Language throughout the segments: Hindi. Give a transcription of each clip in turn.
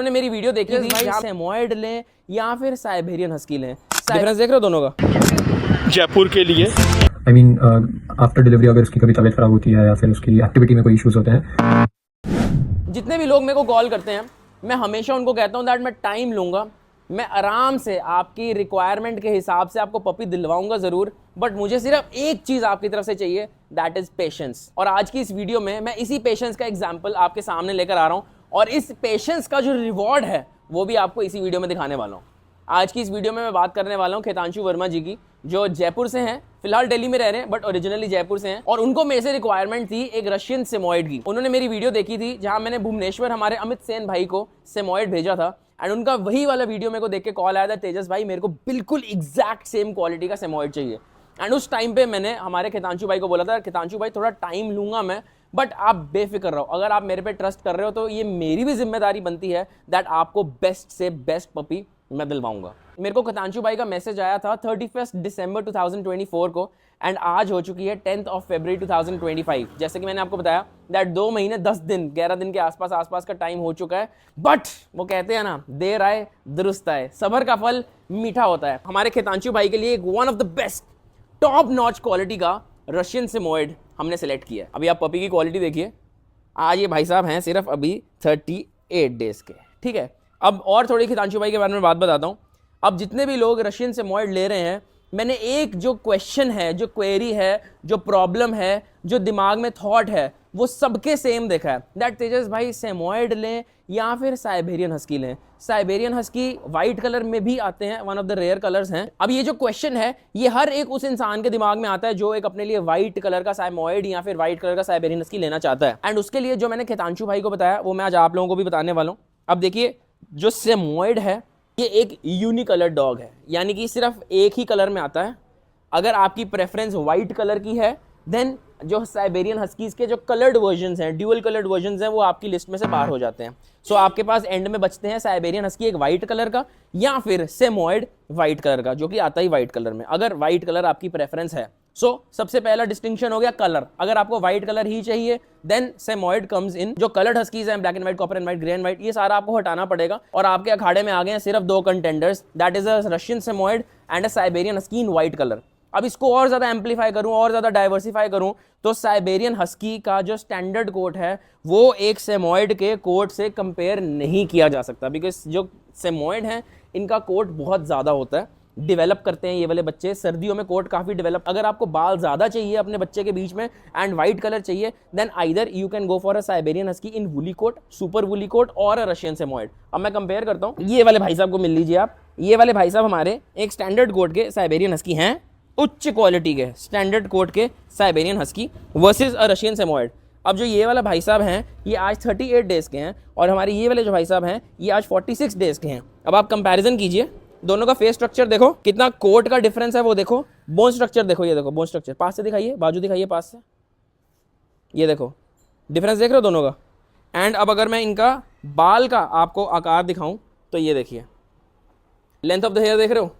उन्होंने मेरी वीडियो देखी थी भाई सेमॉयड लें या फिर साइबेरियन हस्की लें, डिफरेंस देख रहे हो दोनों का? जयपुर के लिए आई मीन आफ्टर डिलीवरी अगर उसकी कभी तबीयत खराब होती है या फिर उसकी एक्टिविटी में कोई इश्यूज होते हैं। जितने भी लोग मेरे को कॉल करते हैं मैं हमेशा उनको कहता हूँ दैट मैं टाइम लूंगा, मैं आराम से आपकी रिक्वायरमेंट के हिसाब से आपको पपी दिलवाऊंगा ज़रूर, बट मुझे सिर्फ एक चीज़ आपकी तरफ से चाहिए, दैट इज़ पेशेंस। और आज की इस वीडियो में मैं इसी पेशेंस का एग्जाम्पल आपके सामने लेकर आ रहा हूँ और इस पेशेंस का जो रिवॉर्ड है वो भी आपको इसी वीडियो में दिखाने वाला हूँ। आज की इस वीडियो में मैं बात करने वाला हूँ खेतांशु वर्मा जी की, जो जयपुर से हैं, फिलहाल दिल्ली में रह रहे हैं बट ओरिजिनली जयपुर से हैं। और उनको मेरे से रिक्वायरमेंट थी एक रशियन सेमॉयड की। उन्होंने मेरी वीडियो देखी थी जहां मैंने भुवनेश्वर हमारे अमित सेन भाई को सेमॉयड भेजा था एंड उनका वही वाला वीडियो मेरे को देख के कॉल आया था, तेजस भाई मेरे को बिल्कुल एग्जैक्ट सेम क्वालिटी का सेमॉयड चाहिए। एंड उस टाइम पे मैंने हमारे खेतांशु भाई को बोला था, खेतांशु भाई थोड़ा टाइम लूंगा मैं, बट आप बेफिक्र रहो, अगर आप मेरे पे ट्रस्ट कर रहे हो तो ये मेरी भी जिम्मेदारी बनती है दैट आपको बेस्ट से बेस्ट पपी मैं दिलवाऊंगा। मेरे को खेतांशु भाई का मैसेज आया था 31 दिसंबर 2024 को एंड आज हो चुकी है 10th of February 2025। जैसे कि मैंने आपको बताया दैट 2 महीने 10 दिन 11 दिन के आसपास का टाइम हो चुका है, बट वो कहते हैं ना, देर आए दुरुस्त आए, सब्र का फल मीठा होता है। हमारे खेतांशु भाई के लिए एक one of the best top notch quality का रशियन सेमॉयड हमने सेलेक्ट किया है। अभी आप पपी की क्वालिटी देखिए, आज ये भाई साहब हैं सिर्फ अभी 38 डेज के, ठीक है। अब और थोड़ी खेतांशु भाई के बारे में बात बताता हूँ। अब जितने भी लोग रशियन सेमॉयड ले रहे हैं, मैंने एक जो क्वेश्चन है, जो क्वेरी है, जो प्रॉब्लम है, जो दिमाग में थॉट है, वो सबके सेम देखा है दैट तेजस भाई सेमॉयड लें या फिर साइबेरियन हस्की लें। साइबेरियन हस्की वाइट कलर में भी आते हैं, one of the rare colours हैं। अब ये जो क्वेश्चन है ये हर एक उस इंसान के दिमाग में आता है जो एक अपने लिए वाइट कलर का सेमॉयड या फिर वाइट कलर का साइबेरियन हस्की लेना चाहता है। एंड उसके लिए जो मैंने खेतांशु भाई को बताया वो मैं आज आप लोगों को भी बताने वाला हूँ। अब देखिए, जो सेमॉयड है ये एक यूनिकलर डॉग है, यानी कि सिर्फ एक ही कलर में आता है। अगर आपकी प्रेफरेंस वाइट कलर की है देन जो साइबेरियन हस्कीज के जो कलर्ड वर्जन्स हैं, ड्यूअल कलर्ड वर्जन्स हैं, वो आपकी लिस्ट में से बाहर हो जाते हैं। सो आपके पास एंड में बचते हैं साइबेरियन हस्की एक वाइट कलर का या फिर सेमॉयड वाइट कलर का, जो कि आता ही वाइट कलर में, अगर वाइट कलर आपकी प्रेफरेंस है। सबसे पहला डिस्टिंक्शन हो गया कलर। अगर आपको व्हाइट कलर ही चाहिए देन सेमॉयड कम्स इन। जो कलर्ड हस्कीज हैं, black and white, copper and white, grey and white, ये सारा आपको हटाना पड़ेगा। और आपके अखाड़े में आ गए हैं सिर्फ 2 contenders, that is a Russian Samoyed and a Siberian husky in white colour. अब इसको और ज्यादा एम्पलीफाई करूं और ज्यादा डाइवर्सिफाई करूं तो साइबेरियन हस्की का जो स्टैंडर्ड कोट है वो एक सेमॉयड के कोट से कंपेयर नहीं किया जा सकता, बिकॉज जो सेमॉयड हैं इनका कोट बहुत ज्यादा होता है, डेवलप करते हैं ये वाले बच्चे, सर्दियों में कोट काफी डेवलप। अगर आपको बाल ज्यादा चाहिए अपने बच्चे के बीच में एंड व्हाइट कलर चाहिए then either you can go for a Siberian husky in woolly coat, super woolly coat और अ रशियन सेमॉयड। अब मैं कंपेयर करता हूँ, ये वाले भाई साहब को मिल लीजिए आप। ये वाले भाई साहब हमारे एक स्टैंडर्ड कोट के साइबेरियन हस्की हैं, उच्च क्वालिटी के स्टैंडर्ड कोट के Siberian husky versus a Russian Samoyed. अब जो ये वाला भाई साहब हैं ये आज 38 डेज के हैं और हमारे ये वाले जो भाई साहब हैं ये आज 46 डेज के हैं। अब आप कंपैरिजन कीजिए, दोनों का फेस स्ट्रक्चर देखो, कितना कोट का डिफरेंस है वो देखो, बोन स्ट्रक्चर देखो, ये देखो बोन स्ट्रक्चर, पास से दिखाइए, बाजू दिखाइए पास से, ये देखो डिफरेंस देख रहे हो दोनों का। एंड अब अगर मैं इनका बाल का आपको आकार दिखाऊं तो ये देखिए, लेंथ ऑफ द हेयर देख रहे हो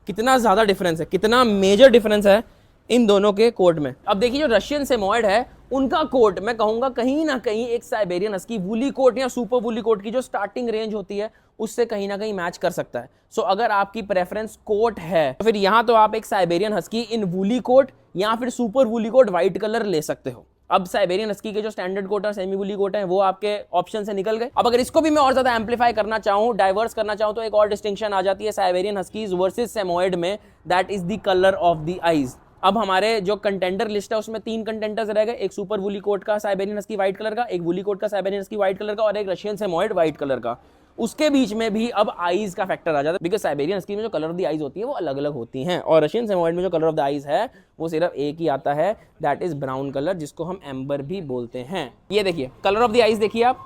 कितना ज़्यादा डिफरेंस है, कितना मेजर डिफरेंस है इन दोनों के कोट में। अब देखिए, जो रशियन सेमॉयड है उनका कोट मैं कहूँगा कहीं ना कहीं एक साइबेरियन हस्की वुली कोट या सुपर वुली कोट की जो स्टार्टिंग रेंज होती है उससे कहीं ना कहीं मैच कर सकता है। सो अगर आपकी प्रेफरेंस कोट है तो फिर यहाँ तो आप एक Siberian husky in woolly coat या फिर super woolly coat white colour ले सकते हो। अब साइबेरियन हस्की के जो स्टैंडर्ड कोट और सेमी वुली कोट हैं वो आपके ऑप्शन से निकल गए। अब अगर इसको भी मैं और ज्यादा एम्पलीफाई करना चाहूँ, डाइवर्स करना चाहूँ, तो एक और डिस्टिंक्शन आ जाती है साइबेरियन हस्कीज वर्सेस सेमॉयड में, that is the colour of the eyes. अब हमारे जो कंटेंडर लिस्ट है उसमें 3 कंटेंडर्स रह गए, एक सुपर वुली कोट का साइबेरियन हस्की व्हाइट कलर का, एक वुली कोट का साइबेरियन हस्की व्हाइट कलर का और एक रशियन सेमॉयड व्हाइट कलर का। उसके बीच में भी अब आईज का फैक्टर आ जाता है, बिकॉज साइबेरियन हस्की में जो कलर ऑफ द आईज होती है वो अलग अलग होती हैं और रशियन सेमॉयड में जो कलर ऑफ द आईज है वो सिर्फ एक ही आता है, दैट इज ब्राउन कलर, जिसको हम एम्बर भी बोलते हैं। ये देखिए कलर ऑफ द आईज देखिए आप,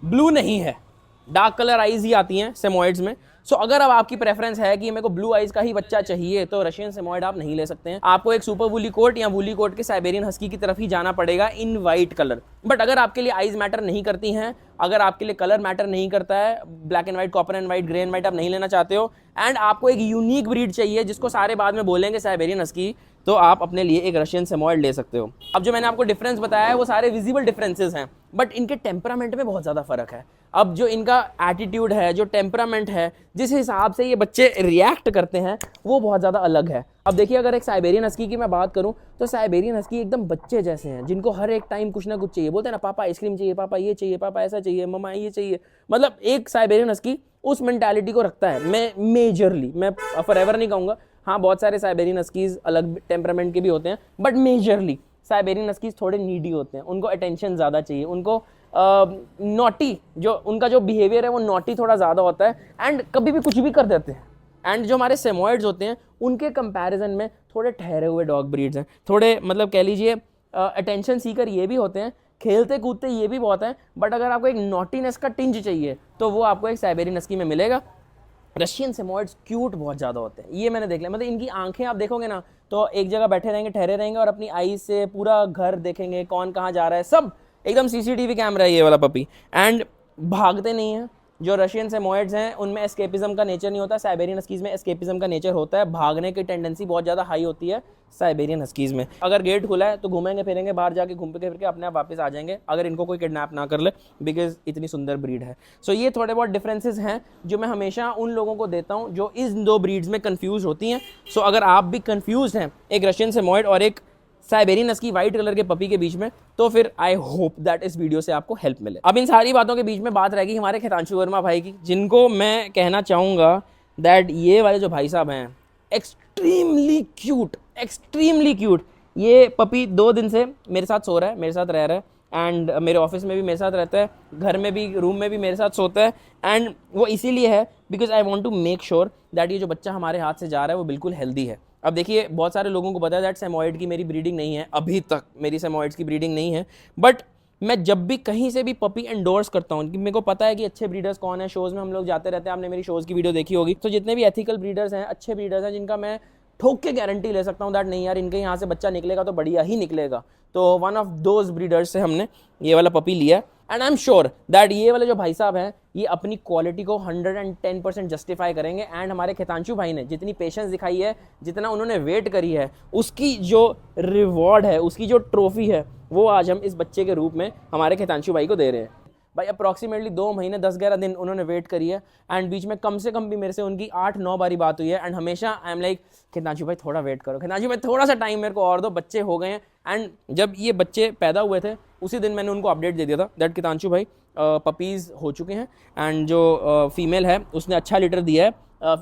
ब्लू नहीं है, डार्क कलर आईज ही आती हैं सेमॉयड्स में। सो अगर अब आपकी प्रेफरेंस है कि मेरे को ब्लू आइज का ही बच्चा चाहिए तो रशियन सेमॉयड आप नहीं ले सकते हैं, आपको एक सुपर वुली कोट या वुली कोट के साइबेरियन हस्की की तरफ ही जाना पड़ेगा इन वाइट कलर। बट अगर आपके लिए आइज मैटर नहीं करती हैं, अगर आपके लिए कलर मैटर नहीं करता है, black and white, copper and white, grey and white आप नहीं लेना चाहते हो एंड आपको एक यूनिक ब्रीड चाहिए जिसको सारे बाद में बोलेंगे साइबेरियन हस्की, तो आप अपने लिए एक रशियन सेमॉयड ले सकते हो। अब जो मैंने आपको डिफरेंस बताया है वो सारे विजिबल डिफरेंसेस हैं, बट इनके टेम्परामेंट में बहुत ज़्यादा फ़र्क है। अब जो इनका एटीट्यूड है, जो टेम्परामेंट है, जिस हिसाब से ये बच्चे रिएक्ट करते हैं वो बहुत ज़्यादा अलग है। अब देखिए, अगर एक साइबेरियन हस्की की मैं बात करूं तो साइबेरियन हस्की एकदम बच्चे जैसे हैं, जिनको हर एक टाइम कुछ ना कुछ चाहिए। बोलते हैं ना, पापा आइसक्रीम चाहिए, पापा ये चाहिए, पापा ऐसा चाहिए, मम्मा ये चाहिए। मतलब एक साइबेरियन हस्की उस मेंटालिटी को रखता है। मैं फॉरएवर नहीं कहूँगा, हाँ बहुत सारे साइबेरियन हस्कीज अलग टेम्परामेंट के भी होते हैं, बट मेजरली साइबेरियन हस्कीज थोड़े नीडी होते हैं। उनको अटेंशन ज़्यादा चाहिए, उनको नॉटी जो उनका जो बिहेवियर है वो नॉटी थोड़ा ज़्यादा होता है, एंड कभी भी कुछ भी कर देते हैं। एंड जो हमारे सेमॉइड्स होते हैं उनके कंपैरिजन में थोड़े ठहरे हुए डॉग ब्रीड्स हैं, थोड़े मतलब कह लीजिए अटेंशन सीकर ये भी होते हैं, खेलते कूदते ये भी बहुत हैं, बट अगर आपको एक नॉटीनेस का टिंज चाहिए तो वो आपको एक साइबेरियन हस्की में मिलेगा। रशियन सेमॉइड्स क्यूट बहुत ज़्यादा होते हैं, ये मैंने देख लिया। मतलब इनकी आंखें आप देखोगे ना तो एक जगह बैठे रहेंगे, ठहरे रहेंगे और अपनी आई से पूरा घर देखेंगे, कौन कहाँ जा रहा है, सब एकदम सीसीटीवी कैमरा है ये वाला पपी। एंड भागते नहीं हैं। जो रशियन सेमॉइड्स हैं उनमें एस्केपिज्म का नेचर नहीं होता, साइबेरियन हस्कीज में एस्केपिज्म का नेचर होता है। भागने की टेंडेंसी बहुत ज़्यादा हाई होती है साइबेरियन हस्कीज में। अगर गेट खुला है तो घूमेंगे फिरेंगे, बाहर जाके घूम फिर के अपने आप वापस आ जाएंगे, अगर इनको कोई किडनैप ना कर ले, बिकॉज इतनी सुंदर ब्रीड है। सो ये थोड़े बहुत डिफरेंसेस हैं जो मैं हमेशा उन लोगों को देता हूँ जो इन दो ब्रीड्स में कन्फ्यूज होती हैं। सो अगर आप भी कन्फ्यूज हैं एक रशियन सेमॉइड और एक साइबेरियन हस्की वाइट कलर के पपी के बीच में, तो फिर आई होप दैट इस वीडियो से आपको हेल्प मिले। अब इन सारी बातों के बीच में बात रहेगी हमारे खितांशु वर्मा भाई की, जिनको मैं कहना चाहूँगा दैट ये वाले जो भाई साहब हैं एक्सट्रीमली क्यूट। ये पपी 2 दिन से मेरे साथ सो रहा है, मेरे साथ रह रहा है, एंड मेरे ऑफिस में भी मेरे साथ रहता है, घर में भी, रूम में भी मेरे साथ सोता है। एंड वो इसीलिए है because I want to make sure that ये जो बच्चा हमारे हाथ से जा रहा है वो बिल्कुल हेल्दी है। अब देखिए, बहुत सारे लोगों को पता है दैट सेमॉइड की मेरी ब्रीडिंग नहीं है, अभी तक मेरी सेमॉइड्स की ब्रीडिंग नहीं है, बट मैं जब भी कहीं से भी पपी एंडोर्स करता हूँ, मेरे को पता है कि अच्छे ब्रीडर्स कौन है। शोज़ में हम लोग जाते रहते हैं, आपने मेरी शोज़ की वीडियो देखी होगी, तो जितने भी एथिकल ब्रीडर्स हैं, अच्छे ब्रीडर्स हैं, जिनका मैं ठोक के गारंटी ले सकता हूँ दैट नहीं यार इनके यहाँ से बच्चा निकलेगा तो बढ़िया ही निकलेगा, तो वन ऑफ दोज ब्रीडर्स से हमने ये वाला पपी लिया है। And I am sure that ये वाले जो भाई साहब हैं ये अपनी क्वालिटी को 110% जस्टिफाई करेंगे। एंड हमारे खितांशु भाई ने जितनी पेशेंस दिखाई है, जितना उन्होंने वेट करी है, उसकी जो रिवॉर्ड है, उसकी जो ट्रॉफी है, वो आज हम इस बच्चे के रूप में हमारे खितांशु भाई को दे रहे हैं। भाई अप्रॉक्सीमेटली 2 महीने 10-11 दिन उन्होंने वेट करी है, एंड बीच में कम से कम भी मेरे से उनकी 8-9 बारी बात हुई है। एंड हमेशा आई एम लाइक, खितांशु भाई थोड़ा वेट करो, खितांशु भाई थोड़ा सा टाइम मेरे को और दो, बच्चे हो गए हैं। एंड जब ये बच्चे पैदा हुए थे उसी दिन मैंने उनको अपडेट दे दिया था दैट खितांशु भाई पपीज़ हो चुके हैं, एंड जो फीमेल है उसने अच्छा लीटर दिया है,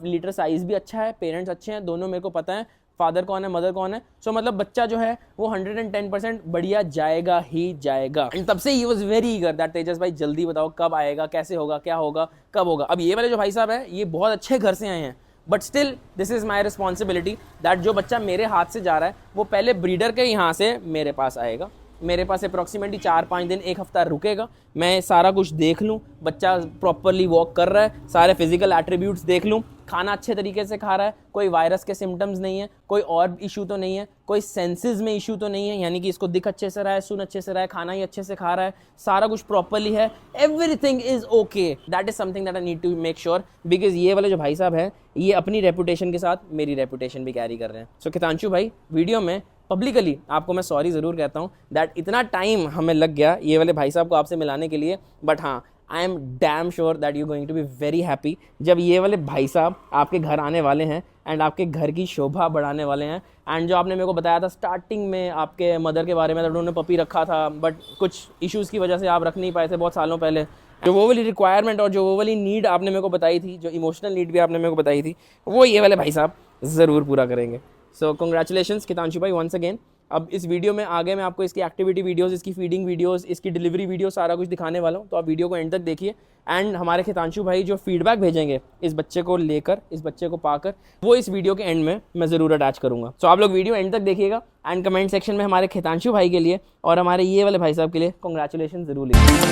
लीटर साइज़ भी अच्छा है, पेरेंट्स अच्छे हैं, दोनों मेरे को पता है फादर कौन है, मदर कौन है। सो मतलब बच्चा जो है वो 110% बढ़िया जाएगा ही जाएगा। एंड तब से ही was very eager that Tejas भाई जल्दी बताओ कब आएगा, कैसे होगा, क्या होगा, कब होगा। अब ये वाले जो भाई साहब हैं ये बहुत अच्छे घर से आए हैं, but still this is my responsibility that जो बच्चा मेरे हाथ से जा रहा है वो पहले ब्रीडर के यहाँ से मेरे पास आएगा, मेरे पास अप्रॉक्सीमेटली 4-5 दिन, 1 हफ्ता रुकेगा, मैं सारा कुछ देख लूँ, बच्चा प्रॉपरली वॉक कर रहा है, सारे फिजिकल एट्रीब्यूट्स देख लूँ, खाना अच्छे तरीके से खा रहा है, कोई वायरस के सिम्टम्स नहीं है, कोई और इशू तो नहीं है, कोई सेंसेस में इशू तो नहीं है, यानी कि इसको दिख अच्छे से रहा है, सुन अच्छे से रहा है, खाना ही अच्छे से खा रहा है, सारा कुछ प्रॉपरली है, everything is okay. That is something that I need to make sure, because ये वाले जो भाई साहब हैं ये अपनी रेपुटेशन के साथ मेरी रेपुटेशन भी कैरी कर रहे हैं। सो खितांशु भाई, वीडियो में पब्लिकली आपको मैं सॉरी ज़रूर कहता हूँ दैट इतना टाइम हमें लग गया ये वाले भाई साहब को आपसे मिलाने के लिए, बट हाँ I am damn sure that you going to be very happy जब ये वाले भाई साहब आपके घर आने वाले हैं एंड आपके घर की शोभा बढ़ाने वाले हैं। एंड जो आपने मेरे को बताया था स्टार्टिंग में आपके मदर के बारे में, उन्होंने पपी रखा था बट कुछ इश्यूज़ की वजह से आप रख नहीं पाए थे बहुत सालों पहले, जो वो वाली रिक्वायरमेंट और जो वो वाली नीड आपने मेरे को बताई थी, जो इमोशनल नीड भी आपने मेरे को बताई थी, वो ये वाले भाई साहब ज़रूर पूरा करेंगे। सो कंग्रेचुलेशंस खितांशु भाई वंस अगेन। अब इस वीडियो में आगे मैं आपको इसकी एक्टिविटी वीडियोस, इसकी फीडिंग वीडियोस, इसकी डिलीवरी वीडियो सारा कुछ दिखाने वाला हूँ, तो आप वीडियो को एंड तक देखिए। एंड हमारे खितांशु भाई जो फीडबैक भेजेंगे इस बच्चे को लेकर, इस बच्चे को पाकर, वो इस वीडियो के एंड में मैं ज़रूर अटैच करूँगा। सो आप लोग वीडियो एंड तक देखिएगा एंड कमेंट सेक्शन में हमारे खितांशु भाई के लिए और हमारे ये वाले भाई साहब के लिए कॉन्ग्रेचुलेशन ज़रूर लिखिए।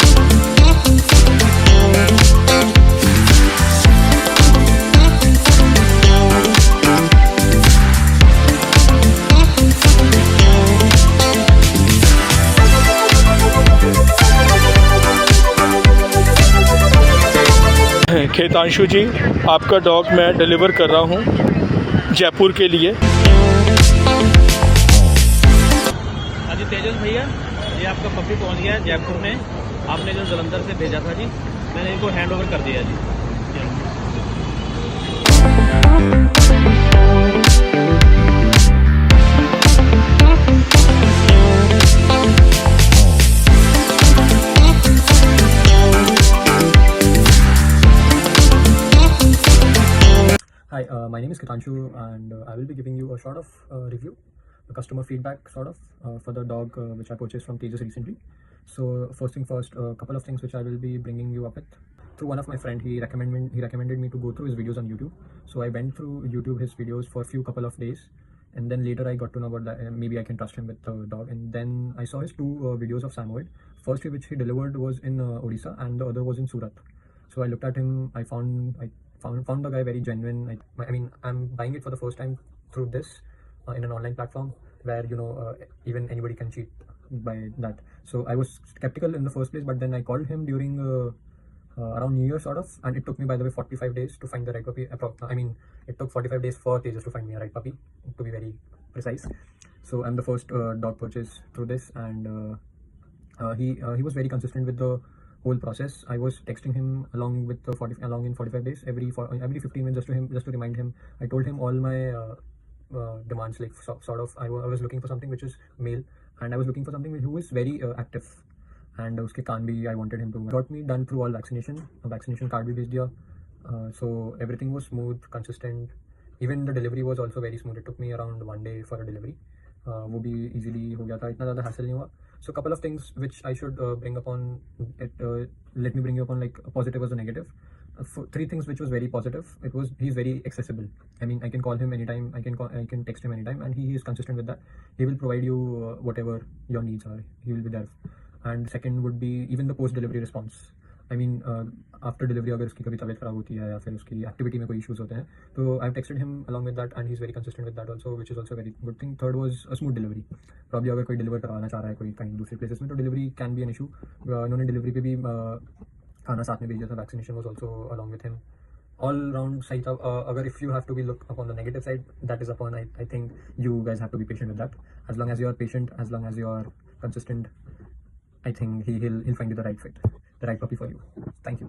खितांशु जी, आपका डॉग मैं डिलीवर कर रहा हूँ जयपुर के लिए। तेजस भैया, ये आपका पपी पहुंच गया है जयपुर में। आपने जो जलंधर से भेजा था जी, मैंने इनको हैंड ओवर कर दिया जी। Hi, my name is Kitanshu, and I will be giving you a sort of review, a customer feedback sort of for the dog which I purchased from Tejas recently. So first thing first, a couple of things which I will be bringing you up with. Through one of my friend, he recommended me to go through his videos on YouTube. So I went through YouTube his videos for a few couple of days, and then later I got to know about that. Maybe I can trust him with the dog. And then I saw his two videos of Samoyed. First which he delivered was in Odisha, and the other was in Surat. So I looked at him. I found the guy very genuine. I mean, I'm buying it for the first time through this in an online platform where even anybody can cheat by that. So I was skeptical in the first place, but then I called him during around New Year sort of, and it took me, by the way, 45 days to find the right puppy. I mean, it took 45 days for Tejas to find me a right puppy, to be very precise. So I'm the first dog purchase through this, and he was very consistent with the whole process. I was texting him along in 45 days, every 15 minutes, just to remind him. I told him all my demands, like sort of. I was looking for something which is male, and I was looking for something who is very active. And uske kaan bhi, I wanted him to got me done through all vaccination card bhi bhej diya. So everything was smooth, consistent. Even the delivery was also very smooth. It took me around 1 day for a delivery. वो भी easily हो गया था, इतना ज़्यादा hassle नहीं हुआ. So couple of things which I should bring upon it. Let me bring you upon like a positive as a negative. Three things which was very positive. He's very accessible. I mean, I can call him anytime. I can text him anytime, and he is consistent with that. He will provide you whatever your needs are. He will be there. And second would be even the post delivery response. I mean, after delivery अगर उसकी कभी तबीयत ख़राब होती है या फिर उसकी एक्टिविटी में कोई इश्यूज होते हैं, तो I texted him along with that, and he is very consistent with that also, which is also very good thing. Third was a smooth delivery. Probably अगर कोई डिलीवर करवाना चाह रहा है कोई कहीं दूसरे प्लेसेस में, तो delivery can be an issue. इन्होंने डिलीवरी पे भी खाना साथ में भेजा था. Vaccination was also along with him. All round सही था. अगर if you have to be look upon the negative side, that is upon, I think you guys have to be patient with that. As long as you are patient, as long as you are consistent, I think he'll find you the right fit, the right puppy for you. Thank you.